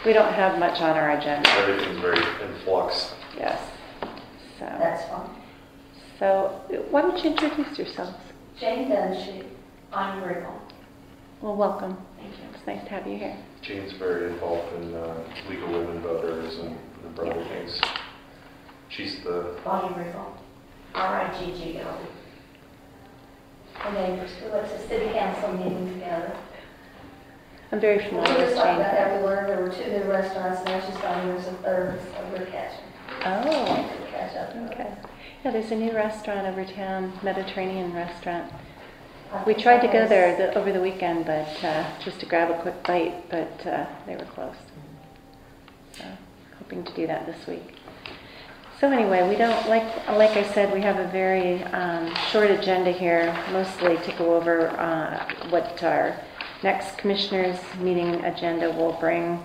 We don't have much on our agenda. Everything's very in flux. Yes. So That's fine. So why don't you introduce yourselves? Jane Dunshee, I'm Rickle. Well, welcome. Thank you. It's nice to have you here. Jane's very involved in League of Women Voters and a number of other things. She's the... Bonnie Rickle, R-I-G-G-L. Her neighbors, we went to city council meeting together. I'm very We familiar with just talked Jane. about that. We learned there were 2 new restaurants, now she's finding there's a third, so we're catching. Oh, We'll catch up. okay. Yeah, there's a new restaurant over town, Mediterranean restaurant. We tried to go there over the weekend, but just to grab a quick bite, but they were closed. So, hoping to do that this week. So anyway, we don't, like I said, we have a very short agenda here, mostly to go over what our next commissioners meeting agenda will bring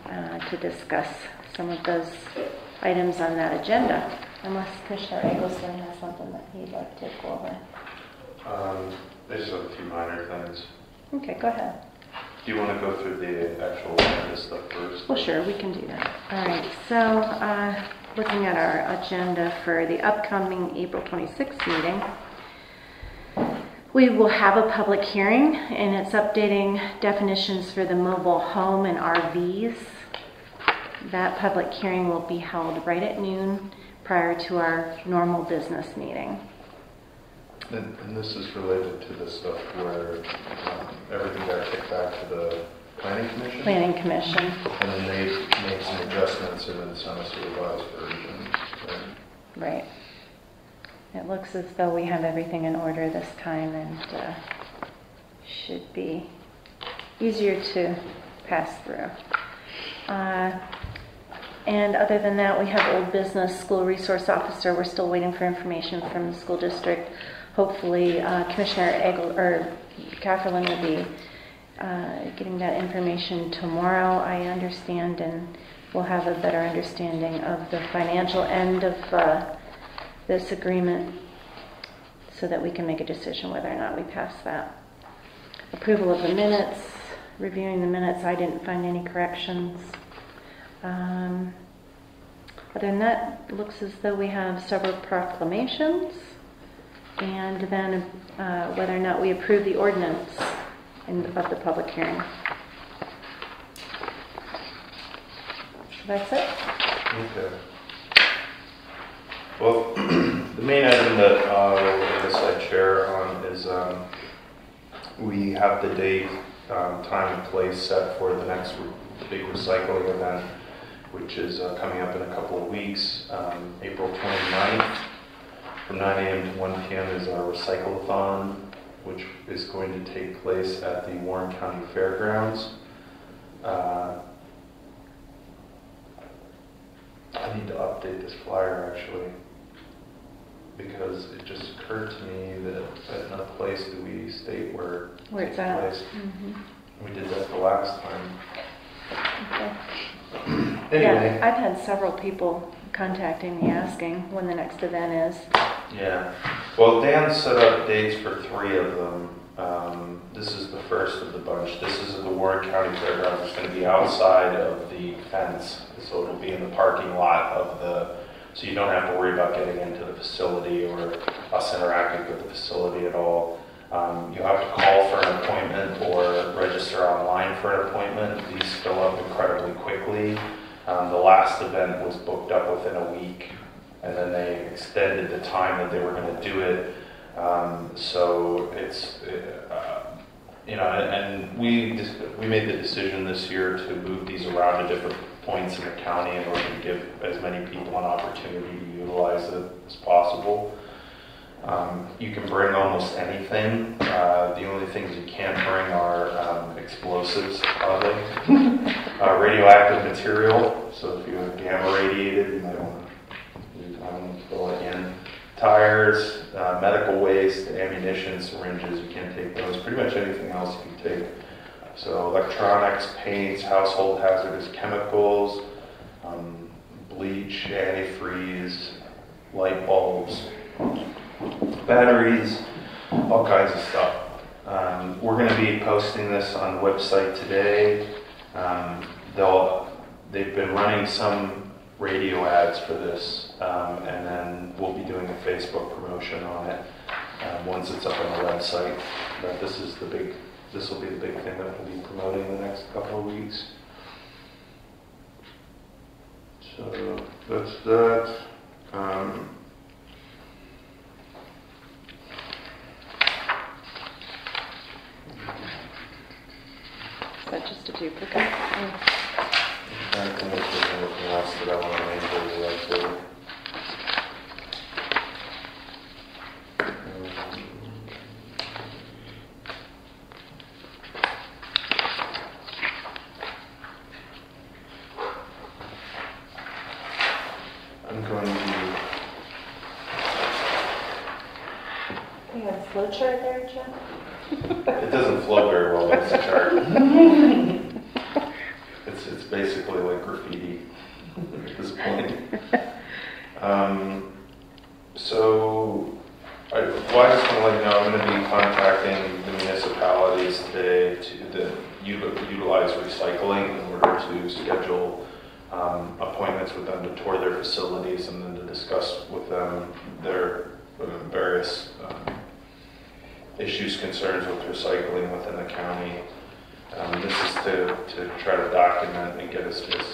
to discuss some of those items on that agenda, unless Commissioner Eggleston has something that he'd like to go over. I just have a few minor things. Okay, go ahead. Do you want to go through the actual agenda stuff first? Well, sure, we can do that. All right, so looking at our agenda for the upcoming April 26th meeting, we will have a public hearing, and it's updating definitions for the mobile home and RVs. That public hearing will be held right at noon prior to our normal business meeting. And this is related to the stuff where everything got kicked back to the Planning Commission? Planning Commission. And then they made some adjustments and then sent us a revised version. Right. It looks as though we have everything in order this time, and should be easier to pass through. And other than that, we have old business, school resource officer. We're still waiting for information from the school district. Hopefully, Commissioner Catherine will be getting that information tomorrow, I understand, and we'll have a better understanding of the financial end of this agreement so that we can make a decision whether or not we pass that. Approval of the minutes, reviewing the minutes, I didn't find any corrections. Other than that, it looks as though we have several proclamations, and then whether or not we approve the ordinance of the public hearing. That's it. Okay. Well, the main item that I guess I chair on is we have the date, time, and place set for the next big recycling event, which is coming up in a couple of weeks. April 29th from 9 a.m. to 1 p.m. is our recycle-a-thon, which is going to take place at the Warren County Fairgrounds. I need to update this flyer actually, because it just occurred to me that at no place do we state where It's at. Mm-hmm. We did that the last time. Okay. Anyway. Yeah, I've had several people contacting me asking when the next event is. Yeah. Well, Dan set up dates for 3 of them. This is the first of the bunch. This is at the Warren County Fairgrounds. It's going to be outside of the fence, so it'll be in the parking lot of the, so you don't have to worry about getting into the facility or us interacting with the facility at all. You have to call for an appointment or register online for an appointment. These fill up incredibly quickly. The last event was booked up within a week, and then they extended the time that they were going to do it. So it's, and we made the decision this year to move these around to different points in the county in order to give as many people an opportunity to utilize it as possible. You can bring almost anything. The only things you can't bring are explosives, probably. Radioactive material, so if you have gamma radiated, you might want to throw it in. Tires, medical waste, ammunition, syringes, you can't take those. Pretty much anything else you can take. So electronics, paints, household hazardous chemicals, bleach, antifreeze, light bulbs, batteries, all kinds of stuff. We're going to be posting this on the website today. They've been running some radio ads for this, and then we'll be doing a Facebook promotion on it once it's up on the website. But this will be the big thing that we'll be promoting the next couple of weeks. So that's that. Is that just a duplicate? I think there's anything else that I want to make really like to. I'm going to. You have a flow chart there, Jeff? It doesn't flow very well, but it's a chart. It's basically like graffiti at this point. So I just want to let you know I'm going to be contacting the municipalities today to utilize recycling in order to schedule appointments with them to tour their facilities and then to discuss with them their various issues, concerns with recycling within the county. This is to try to document and get a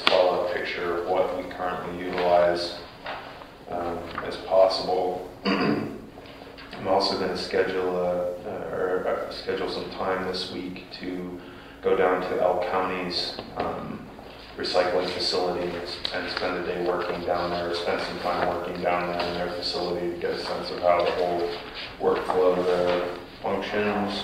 solid picture of what we currently utilize as possible. I'm also going to schedule some time this week to go down to Elk County's recycling facility and spend a day working down there, spend some time working down there in their facility to get a sense of how the whole workflow there functions.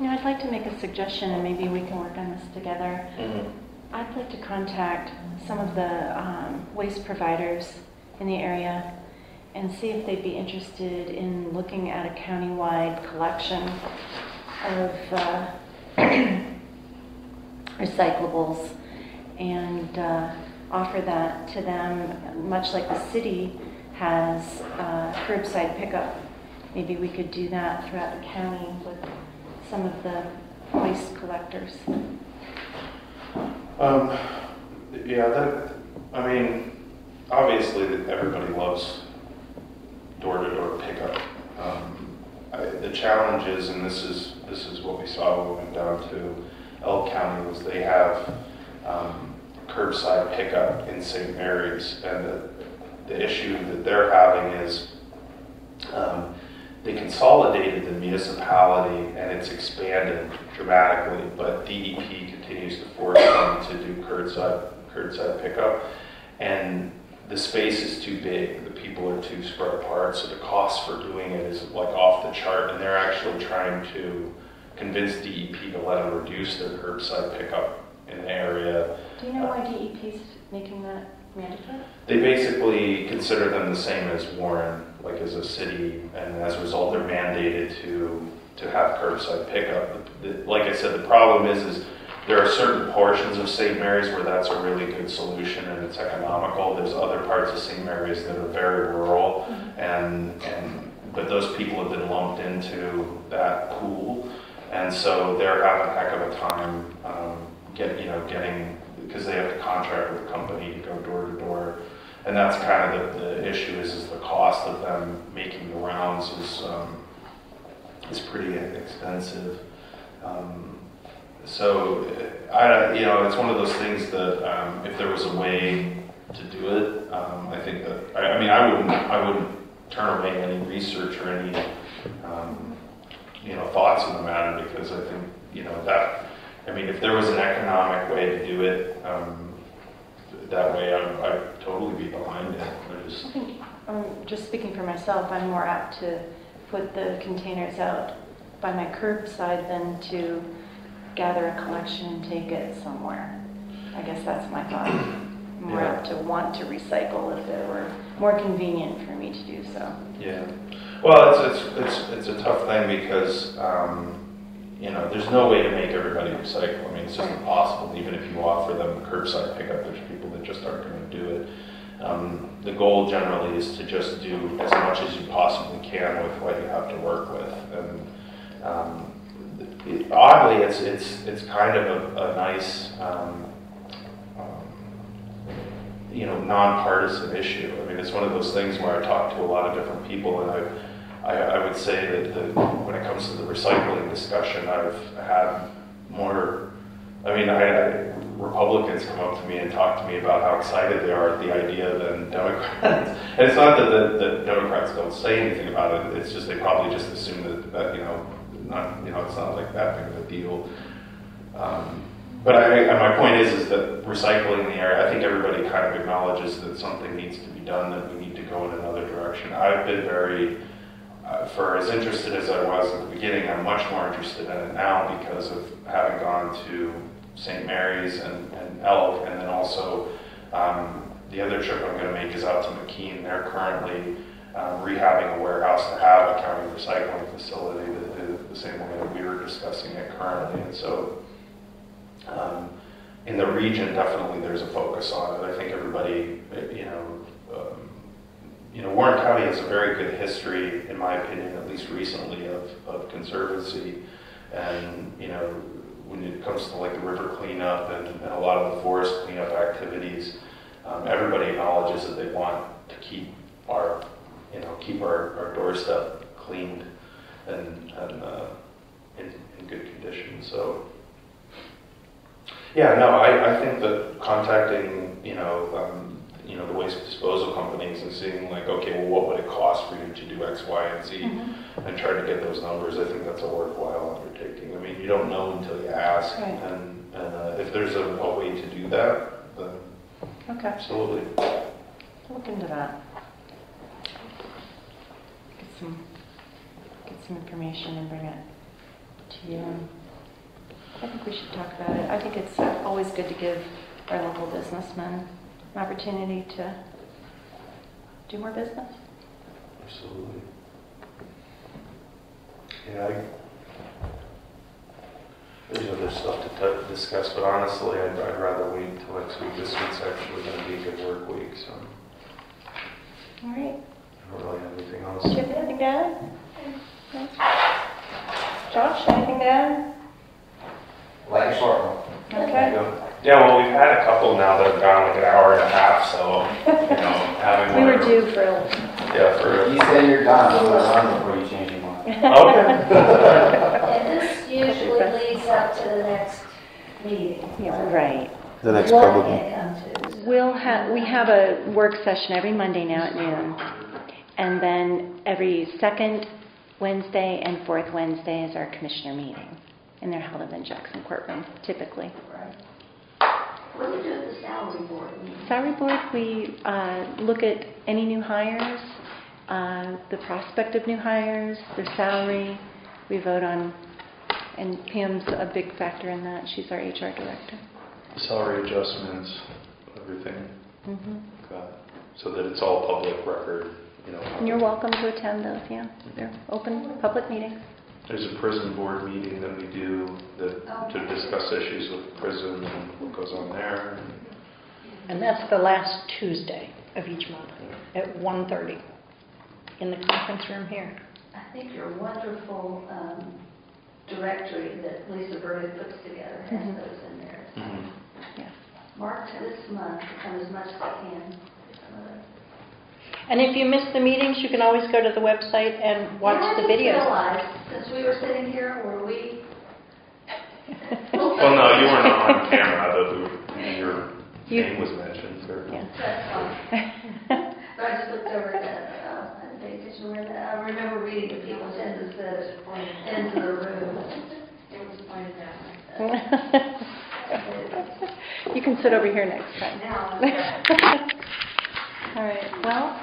I'd like to make a suggestion, and maybe we can work on this together. Mm-hmm. I'd like to contact some of the waste providers in the area and see if they'd be interested in looking at a countywide collection of recyclables and offer that to them, much like the city has curbside pickup. Maybe we could do that throughout the county with some of the waste collectors. Obviously everybody loves door-to-door pickup. The challenge is, and this is what we saw when we went down to Elk County, was they have curbside pickup in St. Mary's, and the issue that they're having is they consolidated the municipality and it's expanded dramatically, but DEP continues to force them to do curbside pickup, and the space is too big, the people are too spread apart, so the cost for doing it is like off the chart, and they're actually trying to convince DEP to let them reduce their curbside pickup in the area. Do you know why DEP is making that mandatory? They basically consider them the same as Warren, like as a city, and as a result they're mandated to have curbside pickup. Like I said, the problem is there are certain portions of St. Mary's where that's a really good solution and it's economical. There's other parts of St. Mary's that are very rural, but those people have been lumped into that pool, and so they're having a heck of a time getting, because they have to contract with a company to go door to door, and that's kind of the issue is the cost of them making the rounds is pretty expensive. So it's one of those things that if there was a way to do it, I think that I wouldn't turn away any research or any thoughts on the matter, because I think if there was an economic way to do it that way, I'd totally be behind it. I think, just speaking for myself, I'm more apt to put the containers out by my curbside than to gather a collection and take it somewhere. I guess that's my thought. More apt to want to recycle if it were more convenient for me to do so. Yeah. Well, it's a tough thing because you know, there's no way to make everybody recycle. I mean, it's just impossible. Even if you offer them curbside pickup, there's people that just aren't going to do it. The goal generally is to just do as much as you possibly can with what you have to work with. And oddly, it's kind of a nice, you know, nonpartisan issue. I mean, it's one of those things where I talk to a lot of different people, and I would say that when it comes to the recycling discussion, I've had more. I mean, Republicans come up to me and talk to me about how excited they are at the idea than Democrats. And it's not that the Democrats don't say anything about it. It's just they probably just assume that you know, it's not like that big of a deal. But my point is that recycling the area, I think everybody kind of acknowledges that something needs to be done, that we need to go in another direction. I've been very, for as interested as I was at the beginning, I'm much more interested in it now because of having gone to St. Mary's and Elk, and then also the other trip I'm going to make is out to McKean. They're currently rehabbing a warehouse to have a county recycling facility the same way that we were discussing it currently. And so in the region, definitely there's a focus on it. I think everybody, Warren County has a very good history, in my opinion, at least recently, of conservancy. And, you know, when it comes to like the river cleanup and a lot of the forest cleanup activities, everybody acknowledges that they want to keep our doorstep cleaned and in good condition. So, yeah, no, I think that contacting, the waste disposal companies and seeing like, okay, well, what would it cost for you to do X, Y, and Z, and try to get those numbers, I think that's a worthwhile undertaking. I mean, you don't know until you ask, and if there's a way to do that, then absolutely. Look into that. Get some information and bring it to you. I think we should talk about it. I think it's always good to give our local businessmen an opportunity to do more business. Absolutely. Yeah, there's other stuff to discuss, but honestly, I'd rather wait until next week. This week's actually going to be a good work week, so. All right. I don't really have anything else. Do you have anything to add? No? Josh, anything to add? Like a short one. Okay. Yeah, well, we've had a couple now that have gone like an hour and a half, so, having We one. were due for You say you're done, I'm gonna run before you change your mind. Okay. And this usually leads up to the next meeting. Yeah, right. The next What public can meeting. it come to? We have a work session every Monday now at noon, and then every second Wednesday and fourth Wednesday is our commissioner meeting, and they're held in the Jackson courtroom typically. Right. What do you do at the salary board meeting? Salary board, we look at any new hires, the prospect of new hires, their salary. We vote on, and Pam's a big factor in that. She's our HR director. Salary adjustments, everything, Mm-hmm. so that it's all public record, And you're welcome to attend those, yeah. They're open public meetings. There's a prison board meeting that we do to discuss issues with prison and what goes on there. And that's the last Tuesday of each month at 1:30 in the conference room here. I think your wonderful directory that Lisa Burley puts together has those in there. Mm-hmm. Yes. Mark this month to come as much as I can. And if you miss the meetings, you can always go to the website and watch the I videos. realized, since we were sitting here, were we? Well, no, you weren't on camera, but your name was mentioned. So. Yeah. That's fine. But I just looked over at that. I didn't pay attention where that. I remember reading the people's ends that said into the room. It was pointed out. You can sit over here next time. Now, All right. Well.